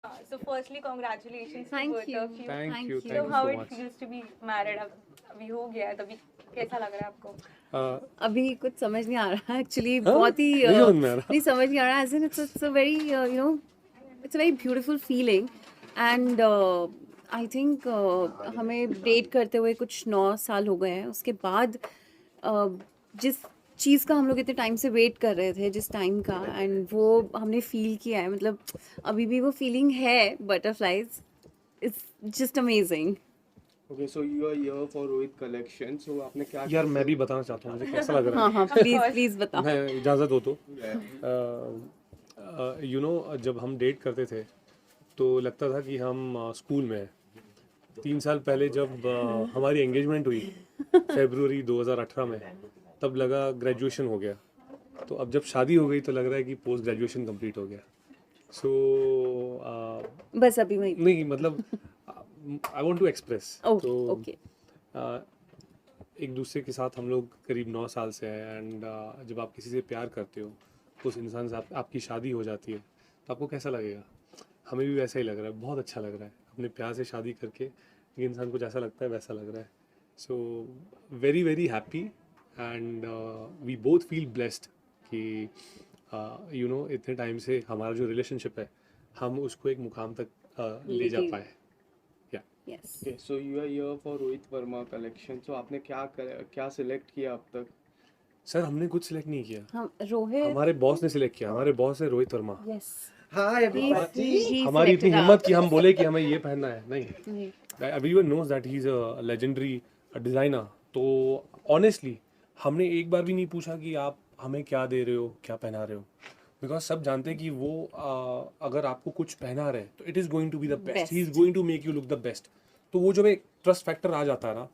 So firstly, congratulations to Thank both you. of you. Thank you. So Thank you how so it much. feels to be married? अभी हो गया है, तभी कैसा लग रहा है आपको? अभी कुछ समझ नहीं आ रहा एक्चुअली हाँ? बहुत ही नहीं समझ में आ रहा। नहीं समझ नहीं आ रहा as in it's a very it's a very beautiful feeling and I think हमें डेट करते हुए कुछ 9 साल हो गए हैं उसके बाद जिस चीज़ का हम लोग इतने टाइम से वेट कर रहे थे जिस टाइम का एंड वो हमने फील किया है मतलब अभी भी वो फीलिंग है butterflies it's just amazing Okay, so you are here for Rohit collection. So आपने क्या यार मैं भी बताना चाहता हूँ मुझे कैसा लग रहा हाँ है। हाँ प्लीज़ प्लीज़ बताओ मैं इजाज़त हो तो यू नो जब हम डेट करते थे तो लगता था कि हम स्कूल में हैं। 3 साल पहले जब हमारी एंगेजमेंट हुई फरवरी 2018 में, तब लगा ग्रेजुएशन हो गया। तो अब जब शादी हो गई तो लग रहा है कि पोस्ट ग्रेजुएशन कंप्लीट हो गया। सो बस अभी वही नहीं मतलब I want to express okay तो ओके एक दूसरे के साथ हम लोग करीब 9 साल से हैं एंड जब आप किसी से प्यार करते हो उस इंसान से आपकी शादी हो जाती है तो आपको कैसा लगेगा। हमें भी वैसा ही लग रहा है, बहुत अच्छा लग रहा है अपने प्यार से शादी करके। ये इंसान को जैसा लगता है वैसा लग रहा है। So very very happy and we both feel blessed कि यू नो इतने टाइम से हमारा जो रिलेशनशिप है हम उसको एक मुकाम तक ले जा लेके- पाए। Yes Okay, so you are here for Rohit Verma collection. So आपने क्या select किया अब तक? सर हमने कुछ सिलेक्ट नहीं किया, हम रोहित हमारे बॉस ने सिलेक्ट किया। हमारे बॉस है Rohit Verma. Yes Hi everybody. हमारी इतनी हिम्मत कि हम बोले कि हमें ये पहनना है, नहीं। Everyone knows that he is a legendary designer. तो ऑनेस्टली हमने एक बार भी नहीं पूछा कि आप हमें क्या दे रहे हो, क्या पहना रहे हो, बिकॉज सब जानते हैं कि वो अगर आपको कुछ पहना रहे तो it is going to be the best, he is going to make you look the best. तो वो जब एक ट्रस्ट फैक्टर आ जाता है ना,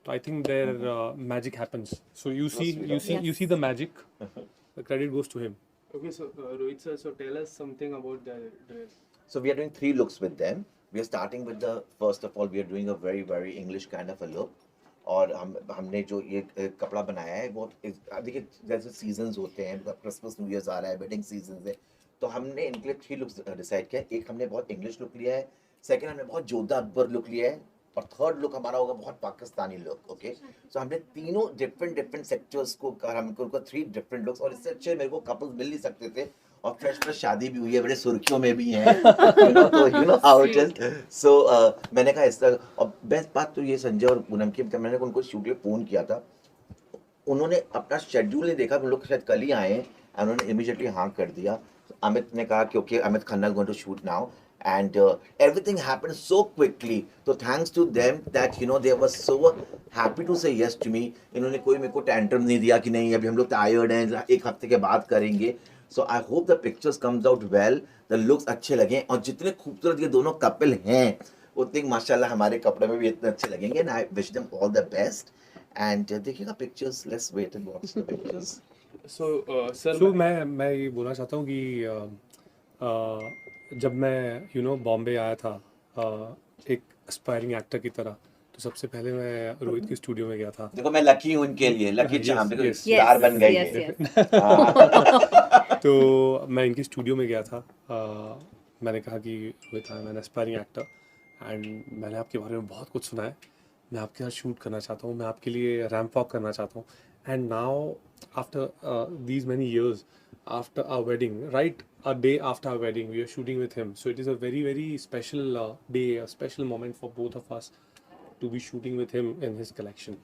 तो I think there magic happens. So you see the magic, the credit goes to him. Okay, so Rohit sir, so tell us something about the dress. So we are doing 3 looks with them. We are starting with the first of all, we are doing a very English kind of a look. और हमने जो ये कपड़ा बनाया है वो देखिए जैसे सीजन्स होते हैं, क्रिसमस न्यू ईयर्स आ रहा है, वेडिंग सीजन है, तो हमने इनके लिए 3 लुक्स डिसाइड किया। एक हमने बहुत इंग्लिश लुक लिया है, सेकंड हमने बहुत जोधा अकबर लुक लिया है, और थर्ड लुक हमारा होगा बहुत पाकिस्तानी लुक। ओके, सो हमने तीनों डिफरेंट सेक्टर्स को हमको 3 डिफरेंट लुक्स, और इससे अच्छे मेरे को कपल्स मिल नहीं सकते थे। और फ्रेश शादी भी हुई है, बड़े सुर्खियों में भी हैं, तो you know how it is. So मैंने कहा इस तरह। और बेस्ट बात तो ये संजय और पूनम की, मैंने उनको शूट के फ़ोन किया था, उन्होंने अपना शेड्यूल नहीं देखा, हम लोग शायद कल ही आए हैं, उन्होंने इमीडिएटली हाँ कर दिया। अमित ने कहा कि okay Amit Khanna going to shoot now, and everything happened so quickly, so thanks to them that you know they were so happy to say yes to me. इन्होंने कोई मेरे को टेंट्रम नहीं दिया कि नहीं अभी हम लोग टायर्ड हैं, एक हफ्ते के बाद करेंगे। So I hope the pictures comes out well, the looks अच्छे लगे, और जितने खूबसूरत ये दोनों कपल हैं उतने माशाल्लाह हमारे कपड़े में भी इतने अच्छे लगेंगे, and I wish them all the best. And देखिएगा pictures, let's wait and watch the pictures. So sir, so मैं ये बोलना चाहता हूँ कि जब मैं यू नो बॉम्बे आया था एक एस्पायरिंग एक्टर की तरह, तो सबसे पहले मैं रोहित के स्टूडियो में गया था। देखो मैं लकी हूँ उनके लिए, लकी Yes, चाम, देखो yes. स्टार बन गई yes, है। yes. तो मैं इनके स्टूडियो में गया था। मैंने कहा कि Rohit I am an aspiring actor and मैंने आपके बारे में बहुत कुछ सुना है, मैं आपके साथ शूट करना चाहता हूँ, मैं आपके लिए रैंप वॉक करना चाहता हूँ। And now after these many years, after our wedding, right a day after our wedding, we are shooting with him. So it is a very special day, a special moment for both of us to be shooting with him in his collection.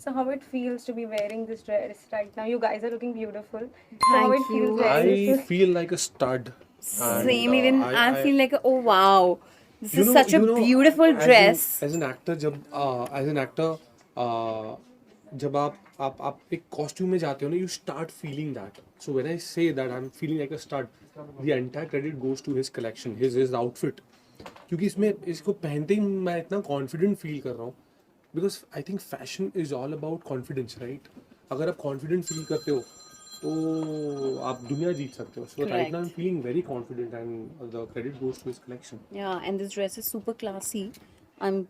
So how it feels to be wearing this dress right now? You guys are looking beautiful. So how Thank it feels you. wearing I this? feel like a stud. And, Same, even I feel like oh wow, this you is know- such a you know, beautiful as dress. As an actor, जब आप एक costume में जाते हो ना, you start feeling that. So when I say that I am feeling like a start, the entire credit goes to his collection, his outfit. क्योंकि इसमें इसको पहनते ही मैं इतना कॉन्फिडेंट फील कर रहा हूँ, because I think fashion is all about confidence, right. अगर आप कॉन्फिडेंट फील करते हो तो आप दुनिया जीत सकते हो। So right now I am feeling very confident and the credit goes to his collection. Yeah, and this dress is super classy. I'm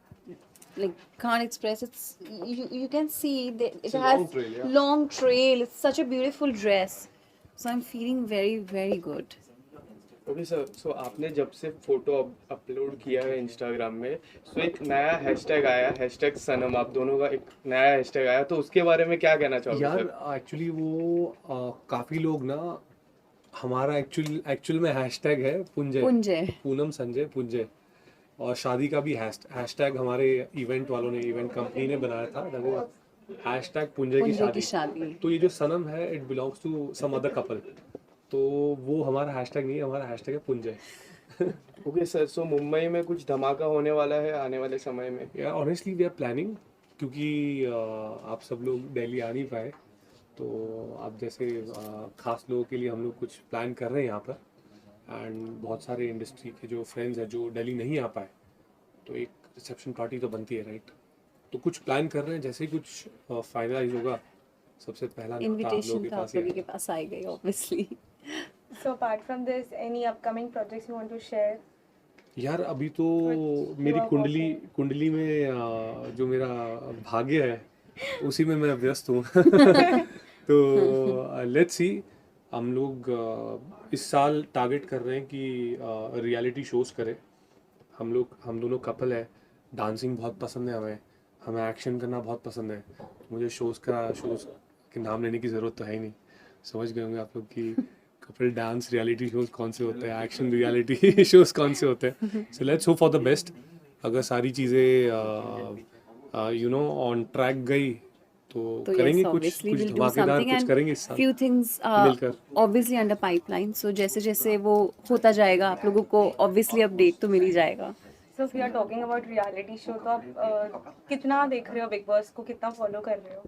like can't express. It's you can see that it a has long trail, yeah. long trail. It's such a beautiful dress. So I'm feeling very good. Okay sir, so आपने जब से photo upload किया है Instagram में, सो एक नया hashtag आया, hashtag सनम, आप दोनों का एक नया हैशटैग आया, तो उसके बारे में क्या कहना चाहोगे यार सर? एक्चुअली वो काफ़ी लोग ना, हमारा एक्चुअल में हैशटैग है पुंजय, पुंजय। पूनम संजय पुंजय। और शादी का भी हैशटैग हमारे इवेंट वालों ने, इवेंट कंपनी ने बनाया था, वो हैशटैग पुंजय की पुंजय की शादी। शादी। तो ये जो सनम है, it belongs to some other couple, तो वो हमारा हैशटैग नहीं है, हमारा हैशटैग है Punjay. Okay sir, so Mumbai में कुछ धमाका होने वाला है आने वाले समय में? यार ऑनेस्टली वी आर प्लानिंग, क्योंकि आप सब लोग दिल्ली आ नहीं पाए, तो आप जैसे खास लोगों के लिए हम लोग कुछ प्लान कर रहे हैं यहाँ पर। एंड बहुत सारे इंडस्ट्री के जो फ्रेंड्स हैं जो दिल्ली नहीं आ पाए, तो एक रिसेप्शन पार्टी तो बनती है, राइट? तो कुछ प्लान कर रहे हैं, जैसे ही कुछ फाइनलाइज होगा सबसे पहला न्योता आप लोगों इनविटेशन के तो पास आप ही लोगों के आएगा। पास आएगा obviously. So apart from this, any upcoming projects you want to share? यार अभी तो Which मेरी you are कुंडली में जो मेरा भाग्य है उसी में मैं व्यस्त हूँ। तो लेट्स सी, हम लोग इस साल टारगेट कर रहे हैं कि रियलिटी शोज करें। हम दोनों कपल है, डांसिंग बहुत पसंद है हमें, हमें एक्शन करना बहुत पसंद है। मुझे शोज़ के नाम लेने की ज़रूरत तो है ही नहीं, समझ गए होंगे आप लोग कि कपल डांस रियलिटी शोज़ कौन से होते हैं, एक्शन रियलिटी शोज़ कौन से होते हैं। So let's hope for the best. अगर सारी चीज़ें यू नो ऑन ट्रैक गई तो तो करेंगे yes, कुछ obviously कुछ we'll do धमाकेदार something कुछ and करेंगे इस साल few things मिलकर। obviously under pipeline. So जैसे जैसे वो होता जाएगा आप लोगों को obviously update तो मिल ही जाएगा। So if you are talking about reality show, तो आप कितना देख रहे हो बिग बॉस को, कितना फॉलो कर रहे हो?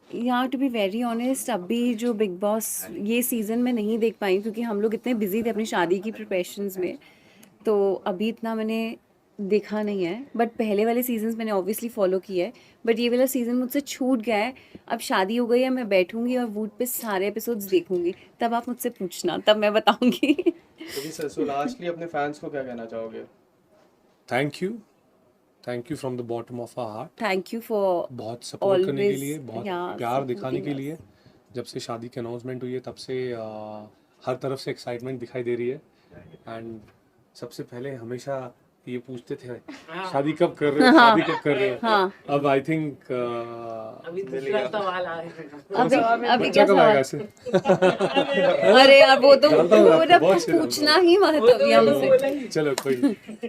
यहाँ टू बी वेरी ऑनेस्ट, अभी जो बिग बॉस ये सीज़न में नहीं देख पाई क्योंकि हम लोग इतने बिजी थे अपनी शादी की प्रिपरेशंस में, तो अभी इतना मैंने देखा नहीं है। बट पहले वाले सीजन्स मैंने ऑब्वियसली फॉलो किया है, बट ये वाला सीज़न मुझसे छूट गया है। अब शादी हो गई है, मैं बैठूंगी और वूट पे सारे एपिसोड्स देखूंगी, तब आप मुझसे पूछना, तब मैं बताऊंगी। ओके सर, सो लास्टली अपने फैंस को क्या कहना चाहोगे? Thank you from the bottom of our heart. Thank you for बहुत सपोर्ट करने के always, लिए, बहुत yeah, प्यार दिखाने के supporting लिए। जब से शादी की अनाउंसमेंट हुई है तब से हर तरफ से एक्साइटमेंट दिखाई दे रही है। एंड सबसे पहले हमेशा ये पूछते थे शादी कब कर रहे हो, शादी कब कर रहे हो। हाँ। अब आई थिंक अभी बच्चा क्या कब आएगा सवाल? इससे। अरे यार वो तो जानता हूँ, वो तो बहुत शर्म पूछना ही महत्व हमसे। चलो कोई,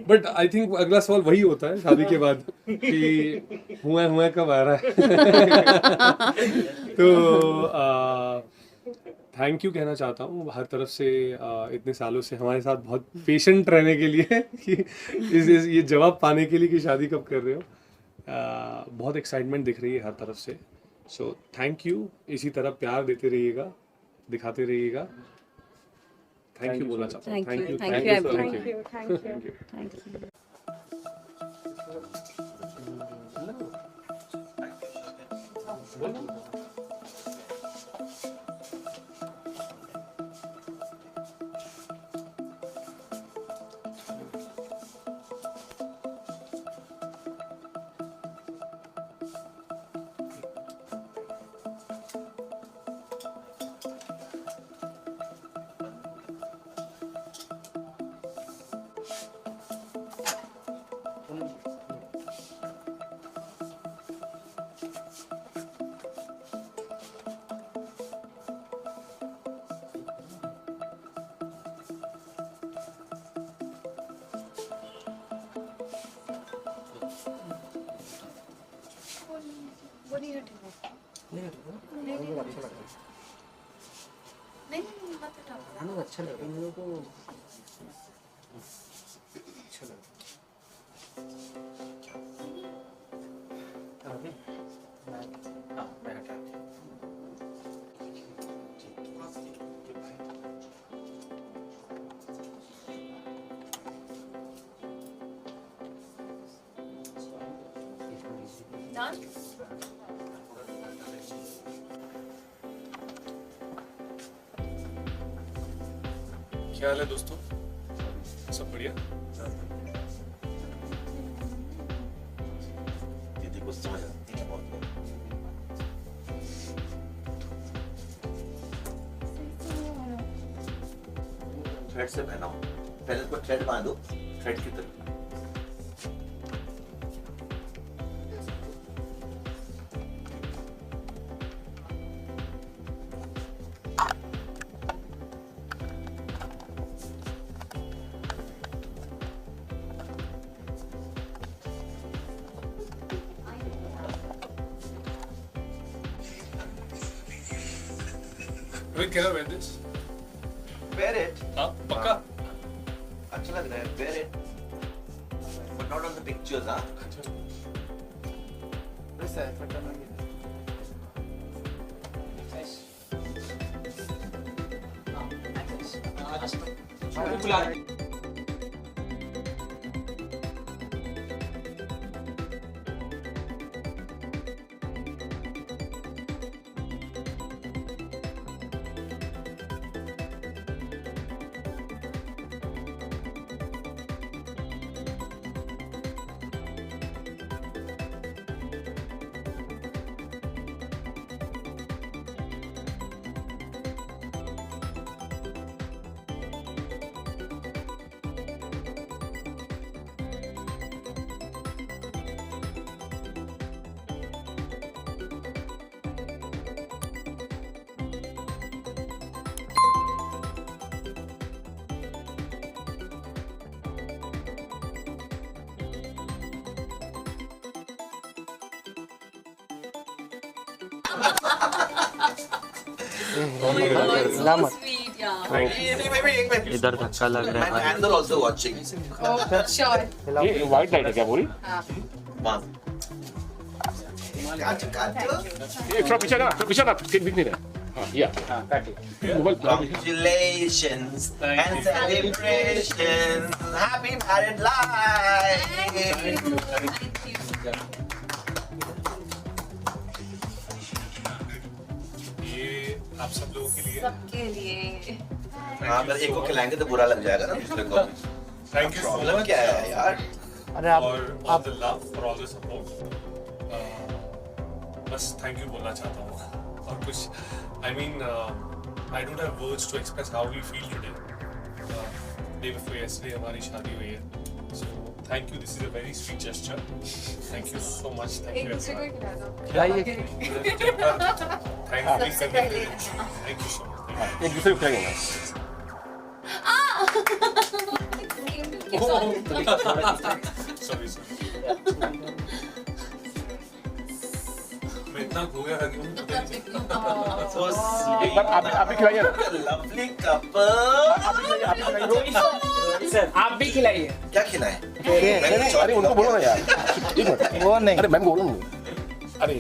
बट आई थिंक अगला सवाल वही होता है शादी के बाद कि हुआ कब आ रहा है। तो थैंक यू कहना चाहता हूँ हर तरफ से, इतने सालों से हमारे साथ बहुत पेशेंट रहने के लिए कि ये जवाब पाने के लिए कि शादी कब कर रहे हो। बहुत एक्साइटमेंट दिख रही है हर तरफ से। सो थैंक यू, इसी तरह प्यार देते रहिएगा, दिखाते रहिएगा। थैंक यू बोलना चाहता हूँ। Thank you, thank thank you you, sir. everyone. Thank you, thank you. Thank you. अच्छा लगा मेरे को, अच्छा लगा। मैं हटा क्या हाल है दोस्तों, सब बढ़िया? दीदी को समझ आती है बहुत। थ्रेड से पहना हो। पहले उसको थ्रेड बांधो, थ्रेड की तरफ। Wait, can I wear this? Wear it. हाँ, पक्का? अच्छा लग रहा है, wear it. But not on the pictures, हाँ. इधर धक्का लग रहा My है fans are also watching. ये वाइट लाइट है क्या पूरी? Wow. Cut. ये थोड़ा पीछे ना, थोड़ा पीछे ना, दिख नहीं रहा। हाँ, या। Mobile Congratulations and celebrations. Happy married life. ये आप सब लोगों के लिए सबके लिए हाँ, अगर एक को खिलाएंगे तो बुरा लग जाएगा ना दूसरे को। Thank you so problem much क्या है यार? For all the love, for all the support. बस थैंक यू बोलना चाहता हूँ और कुछ I mean I don't have words to express how we feel today. Day before yesterday हमारी शादी हुई है, so thank you, this is a very sweet gesture, thank you so much. Thank you thank you so much. एक दूसरे को खिलाएंगे ना। Sorry मैं इतना खो गया था कि मुझे पता नहीं चला। So एक बार आप भी खिलाइए ना। lovely couple. आप भी खिलाइए। क्या खिलाएं? अरे उनको बोलो ना यार। एक मिनट। वो नहीं। अरे मैं बोलूँ नहीं। अरे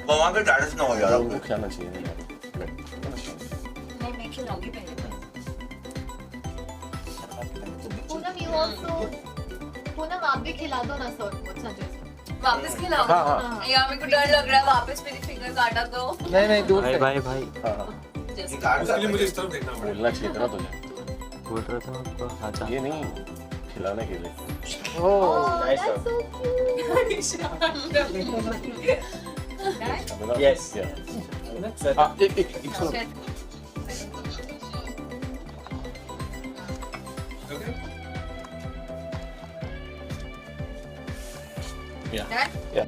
वहाँ पे डायरेक्ट ना हो यार। उनको खिलाना चाहिए यार। मैं खिलाऊंगी पहले। पूनम आप भी खिला दो ना सर को अच्छा जैसे वापस खिलाओ। हाँ, हाँ। यार मेरे को डर लग रहा है, वापस मेरी फिंगर काटा तो। नहीं दूर भाई से। भाई भाई उसके लिए मुझे इस तरफ देखना पड़ेगा। बोलना चाहिए था ना तुझे। बोल रहा था आपको आजा। ये नहीं खिलाने के लिए। ओह यस हाँ एक सुनो Okay? या